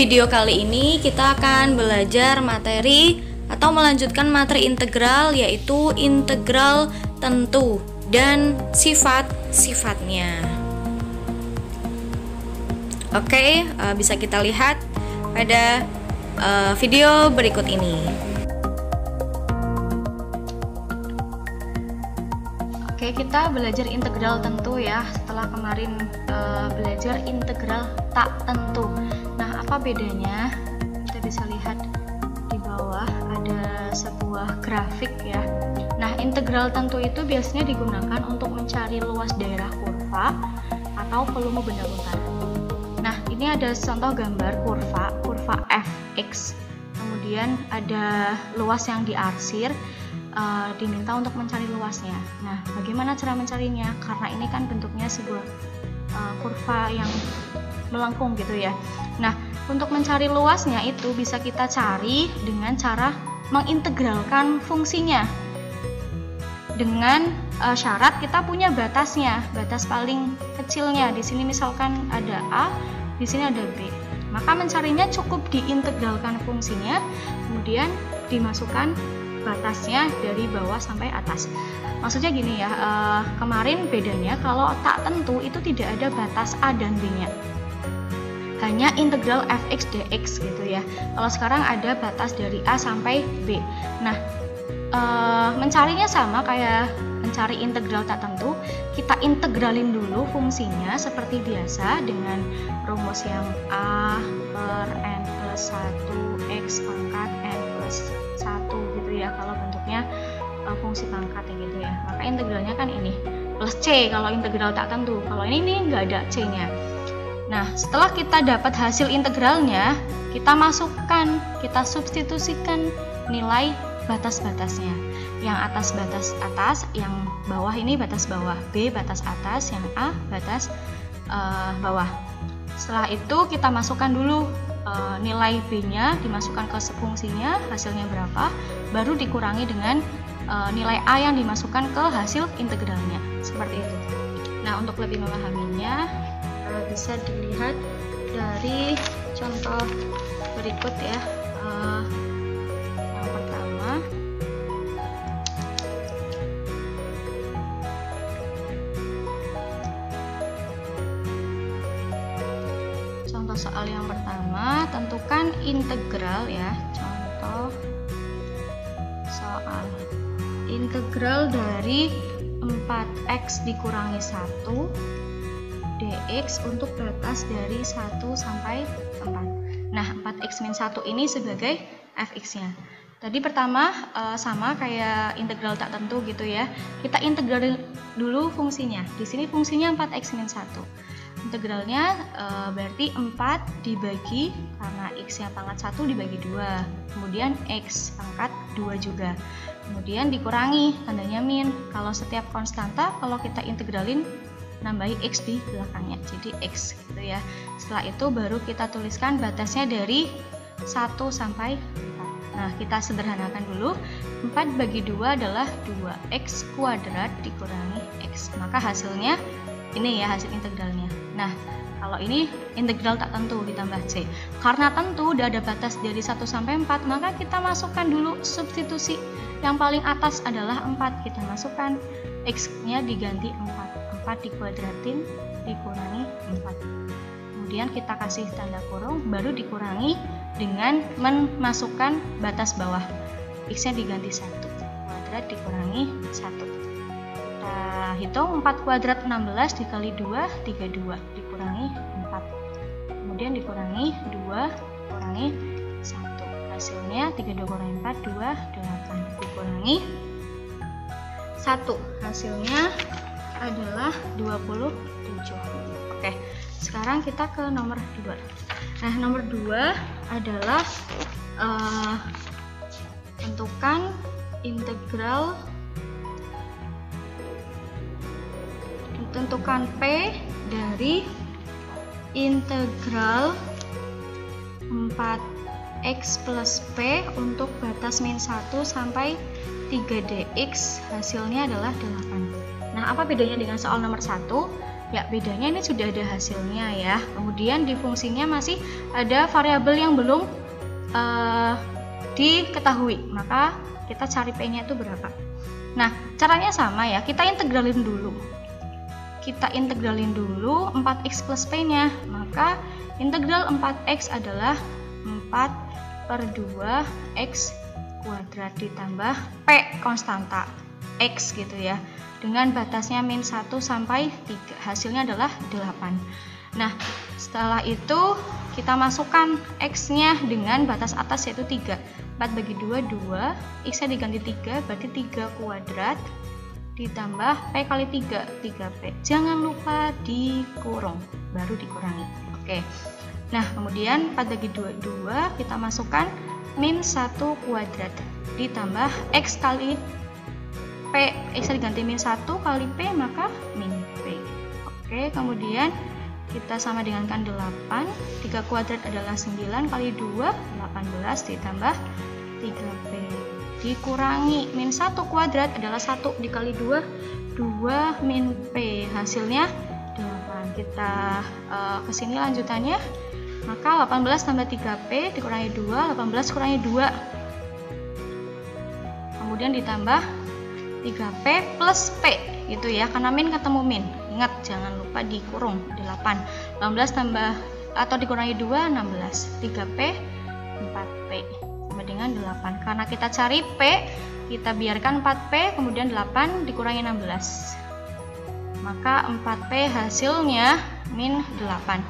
video kali ini kita akan belajar materi atau melanjutkan materi integral, yaitu integral tentu dan sifat-sifatnya. Oke, bisa kita lihat pada video berikut ini. Oke, kita belajar integral tentu ya, setelah kemarin belajar integral tak tentu. Nah, apa bedanya? Kita bisa lihat di bawah ada sebuah grafik ya. Nah, integral tentu itu biasanya digunakan untuk mencari luas daerah kurva atau volume benda putar. Nah, ini ada contoh gambar kurva fx, kemudian ada luas yang diarsir, diminta untuk mencari luasnya. Nah, bagaimana cara mencarinya? Karena ini kan bentuknya sebuah kurva yang melengkung gitu ya. Nah, untuk mencari luasnya itu bisa kita cari dengan cara mengintegralkan fungsinya. Dengan syarat kita punya batasnya, batas paling kecilnya. Di sini misalkan ada A, di sini ada B. Maka mencarinya cukup diintegralkan fungsinya, kemudian dimasukkan batasnya dari bawah sampai atas. Maksudnya gini ya, kemarin bedanya kalau tak tentu itu tidak ada batas A dan B-nya. Hanya integral fx dx gitu ya. Kalau sekarang ada batas dari A sampai B. Nah, mencarinya sama kayak mencari integral tak tentu, kita integralin dulu fungsinya seperti biasa dengan rumus yang A per n plus 1 x pangkat n plus 1 gitu ya, kalau bentuknya fungsi pangkat gitu ya. Maka integralnya kan ini plus c kalau integral tak tentu. Kalau ini nggak ada c nya. Nah, setelah kita dapat hasil integralnya, kita masukkan, kita substitusikan nilai batas-batasnya. Yang atas batas atas, yang bawah ini batas bawah, B batas atas, yang A batas bawah. Setelah itu kita masukkan dulu nilai B-nya, dimasukkan ke fungsinya, hasilnya berapa, baru dikurangi dengan nilai A yang dimasukkan ke hasil integralnya. Seperti itu. Nah, untuk lebih memahaminya bisa dilihat dari contoh berikut ya. Yang pertama, contoh soal yang pertama, tentukan integral ya. Contoh soal integral dari 4x dikurangi 1 dx untuk batas dari 1 sampai 4. Nah, 4x min 1 ini sebagai fx-nya. Tadi pertama sama kayak integral tak tentu gitu ya. Kita integralin dulu fungsinya. Di sini fungsinya 4x min 1. Integralnya berarti 4 dibagi, karena x-nya pangkat 1 dibagi 2. Kemudian x pangkat 2 juga. Kemudian dikurangi, tandanya min. Kalau setiap konstanta, kalau kita integralin, nambahi x di belakangnya, jadi x gitu ya. Setelah itu baru kita tuliskan batasnya dari 1 sampai 4. Nah, kita sederhanakan dulu. 4 bagi 2 adalah 2x kuadrat dikurangi x. Maka hasilnya ini ya, hasil integralnya. Nah, kalau ini integral tak tentu ditambah c. Karena tentu udah ada batas dari 1 sampai 4, maka kita masukkan dulu substitusi. Yang paling atas adalah 4. Kita masukkan x-nya diganti 4. 4 dikuadratin dikurangi 4. Kemudian kita kasih tanda kurung, baru dikurangi dengan memasukkan batas bawah. X-nya diganti 1. Kuadrat dikurangi 1. Kita hitung 4 kuadrat 16 dikali 2, 32 dikurangi 4. Kemudian dikurangi 2, kurangi 1. Hasilnya 32 kurangi 4, 2, 8. Dikurangi 1. Hasilnya adalah 27. Oke, sekarang kita ke nomor 2. Nah, nomor 2 adalah tentukan integral, tentukan P dari integral 4x plus P untuk batas min 1 sampai 3 dx, hasilnya adalah 8. Nah, apa bedanya dengan soal nomor 1? Ya, bedanya ini sudah ada hasilnya ya. Kemudian di fungsinya masih ada variabel yang belum diketahui, maka kita cari P-nya itu berapa. Nah, caranya sama ya, kita integralin dulu. 4x plus P-nya, maka integral 4x adalah 4/2x kuadrat ditambah P konstanta X gitu ya, dengan batasnya min 1 sampai 3, hasilnya adalah 8. Nah, setelah itu kita masukkan X-nya dengan batas atas yaitu 3. 4/2, 2, X-nya diganti 3, berarti 3 kuadrat ditambah P kali 3, 3P. Jangan lupa dikurung, baru dikurangi. Oke. Nah, kemudian 4/2, 2, kita masukkan min 1 kuadrat ditambah X kali P. X-nya diganti min 1 kali P, maka min P. Oke, kemudian kita sama dengankan 8, 3 kuadrat adalah 9 kali 2, 18 ditambah 3P. Dikurangi min 1 kuadrat adalah 1 dikali 2, 2 min P. Hasilnya 8. Kita kesini lanjutannya. Maka 18 tambah 3P dikurangi 2, 18 kurangi 2. Kemudian ditambah 3P plus P gitu ya, karena min ketemu min. Ingat, jangan lupa dikurung 8. 18 tambah atau dikurangi 2, 16. 3P, 4P sama dengan 8. Karena kita cari P, kita biarkan 4P, kemudian 8 dikurangi 16. Maka 4P hasilnya min 8.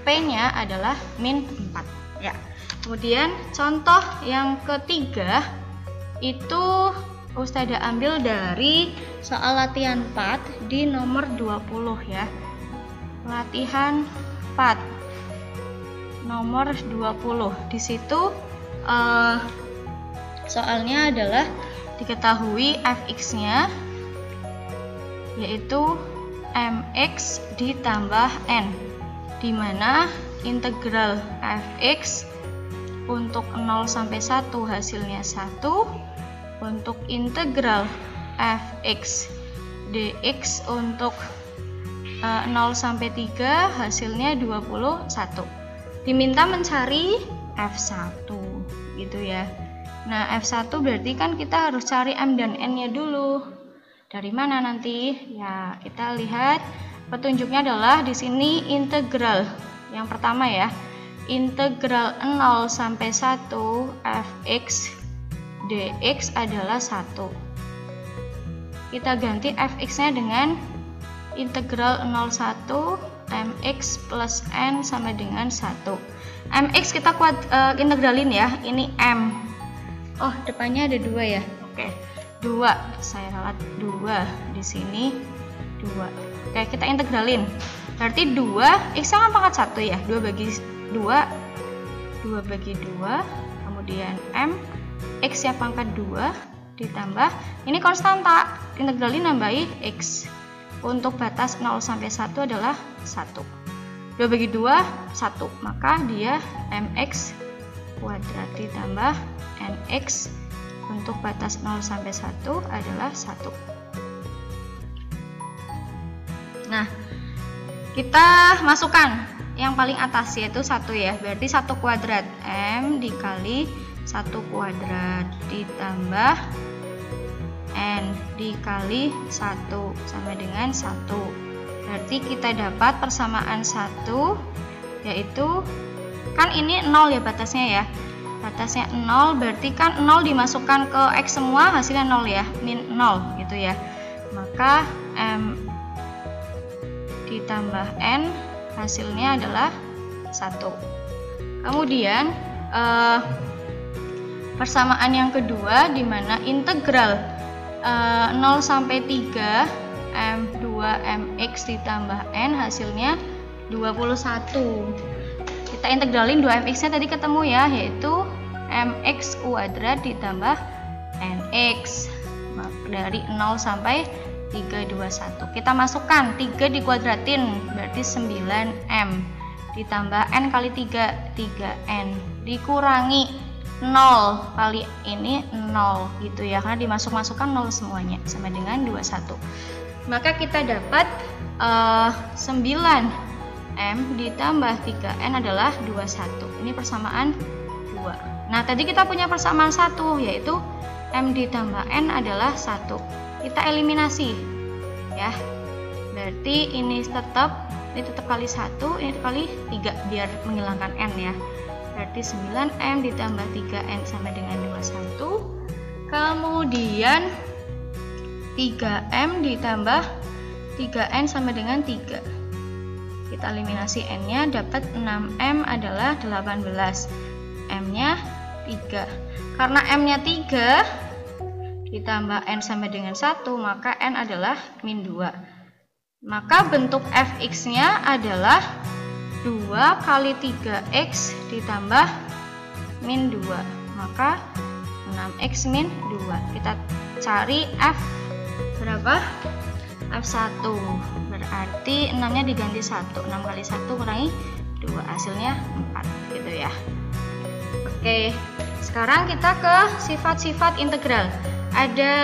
P-nya adalah min 4 ya. Kemudian contoh yang ketiga itu Ustazah ambil dari soal latihan 4 di nomor 20 ya. Latihan 4 nomor 20. Di situ soalnya adalah diketahui fx-nya yaitu mx ditambah n, di mana integral fx untuk 0 sampai 1 hasilnya 1. Untuk integral fx dx untuk 0 sampai 3 hasilnya 21. Diminta mencari f1 gitu ya. Nah, f1 berarti kan kita harus cari m dan n-nya dulu. Dari mana nanti? Ya, kita lihat petunjuknya adalah di sini integral. Yang pertama ya, integral 0 sampai 1 fx dx adalah 1. Kita ganti fx-nya dengan integral 01 mx plus n sama dengan 1. Mx kita integralin ya, ini m. Oh, depannya ada 2 ya. Oke. 2, saya ralat 2 di sini 2. Oke, kita integralin. Berarti 2 x-nya kan pangkat 1 ya. 2 bagi 2 bagi 2, kemudian m x ya pangkat 2 ditambah ini konstanta, integralin nambahi x. Untuk batas 0 sampai 1 adalah 1. 2 bagi 2 1, maka dia mx kuadrat ditambah nx untuk batas 0 sampai 1 adalah 1. Nah, kita masukkan yang paling atas yaitu 1 ya, berarti 1 kuadrat m dikali 1 kuadrat ditambah n dikali 1 sama dengan 1. Berarti kita dapat persamaan 1 yaitu kan ini 0 ya batasnya ya. Batasnya 0 berarti kan 0 dimasukkan ke x semua hasilnya 0 ya, min 0 gitu ya. Maka m ditambah n hasilnya adalah 1. Kemudian persamaan yang kedua di mana integral 0 sampai 3 m2 mx ditambah n hasilnya 21. Kita integralin 2mx-nya tadi ketemu ya, yaitu mx kuadrat ditambah nx dari 0 sampai 321. Kita masukkan 3 dikuadratin berarti 9m ditambah n kali 3 3n dikurangi 0 kali ini 0 gitu ya, karena dimasuk-masukkan 0 semuanya sama dengan 21. Maka kita dapat 9M ditambah 3N adalah 21. Ini persamaan 2. Nah, tadi kita punya persamaan 1, yaitu M ditambah N adalah 1. Kita eliminasi ya. Berarti ini tetap kali 1, ini kali 3 biar menghilangkan N ya. Berarti 9M ditambah 3N sama dengan 21. Kemudian 3M ditambah 3N sama dengan 3. Kita eliminasi N-nya, dapat 6M adalah 18. M-nya 3. Karena M-nya 3 ditambah N sama dengan 1, maka N adalah min 2. Maka bentuk Fx-nya adalah 2 kali 3X ditambah min 2. Maka 6X min 2. Kita cari F berapa? F1. Berarti 6-nya diganti 1. 6 kali 1 kurangi 2. Hasilnya 4 gitu ya. Oke, sekarang kita ke sifat-sifat integral. Ada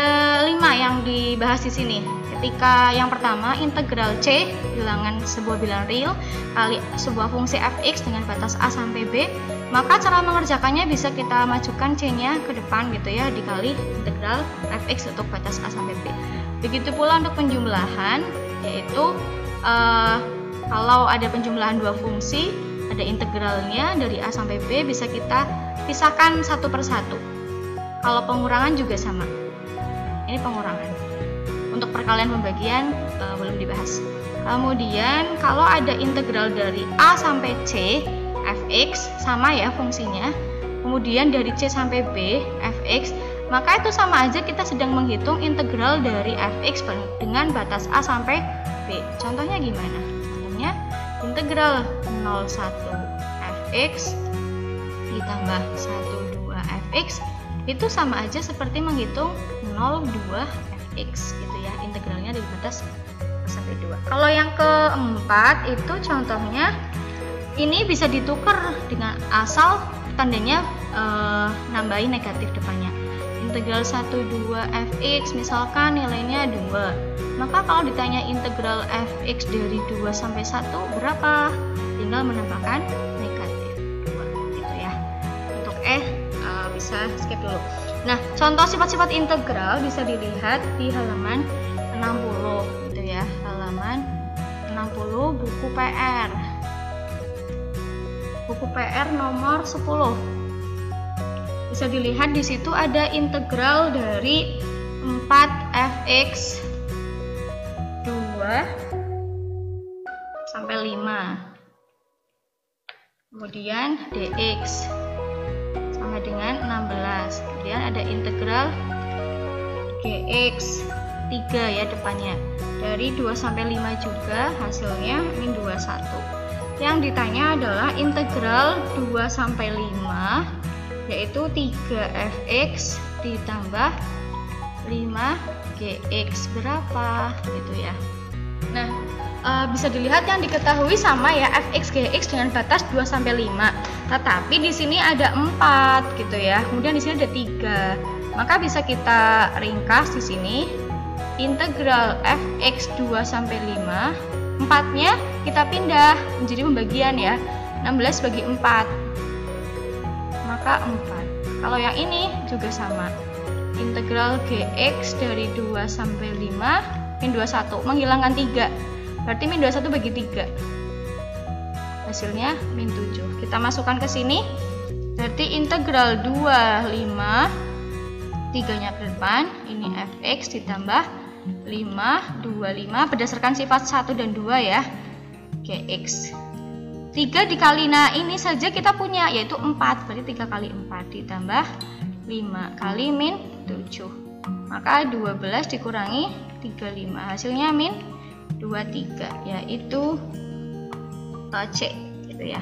5 yang dibahas di sini. Ketika yang pertama, integral C, bilangan sebuah bilangan real, kali sebuah fungsi fx dengan batas A sampai B, maka cara mengerjakannya bisa kita majukan C-nya ke depan gitu ya, dikali integral fx untuk batas A sampai B. Begitu pula untuk penjumlahan, yaitu kalau ada penjumlahan dua fungsi, ada integralnya dari A sampai B, bisa kita pisahkan satu per satu. Kalau pengurangan juga sama. Ini pengurangan. Untuk perkalian pembagian belum dibahas. Kemudian kalau ada integral dari A sampai C fx, sama ya fungsinya. Kemudian dari C sampai B fx, maka itu sama aja kita sedang menghitung integral dari fx dengan batas A sampai B. Contohnya gimana? Contohnya integral 01 fx ditambah 12 fx itu sama aja seperti menghitung 02 fx gitu ya, integralnya dari batas A sampai 2. Kalau yang keempat itu contohnya ini bisa ditukar dengan asal tandanya nambahin negatif depannya. Integral 12 fx misalkan nilainya 2. Maka kalau ditanya integral fx dari 2 sampai 1 berapa? Tinggal menambahkan negatif 2 gitu ya. Untuk bisa skip dulu. Nah, contoh sifat-sifat integral bisa dilihat di halaman 60 gitu ya. Halaman 60 buku PR. Buku PR nomor 10. Bisa dilihat di situ ada integral dari 4fx 2 sampai 5. Kemudian dx sama dengan 16. Kemudian ada integral gx 3 ya depannya. Dari 2 sampai 5 juga hasilnya min 21. Yang ditanya adalah integral 2 sampai 5 yaitu 3fx ditambah 5gx berapa gitu ya. Nah, bisa dilihat yang diketahui sama ya, fx gx dengan batas 2 sampai 5. Tetapi di sini ada 4 gitu ya. Kemudian di sini ada 3. Maka bisa kita ringkas di sini integral fx 2 sampai 5, 4-nya kita pindah menjadi pembagian ya. 16 bagi 4. Maka 4. Kalau yang ini juga sama. Integral gx dari 2 sampai 5 min 21, menghilangkan 3. Berarti min 21 bagi 3. Hasilnya min 7. Kita masukkan ke sini. Berarti integral 25, 3-nya ke depan, ini fx ditambah 5, 25 berdasarkan sifat 1 dan 2 ya. Gx. 3 dikali, nah ini saja kita punya yaitu 4. Berarti 3 kali 4 ditambah 5 kali min 7. Maka 12 dikurangi 35. Hasilnya min 23 yaitu C gitu ya.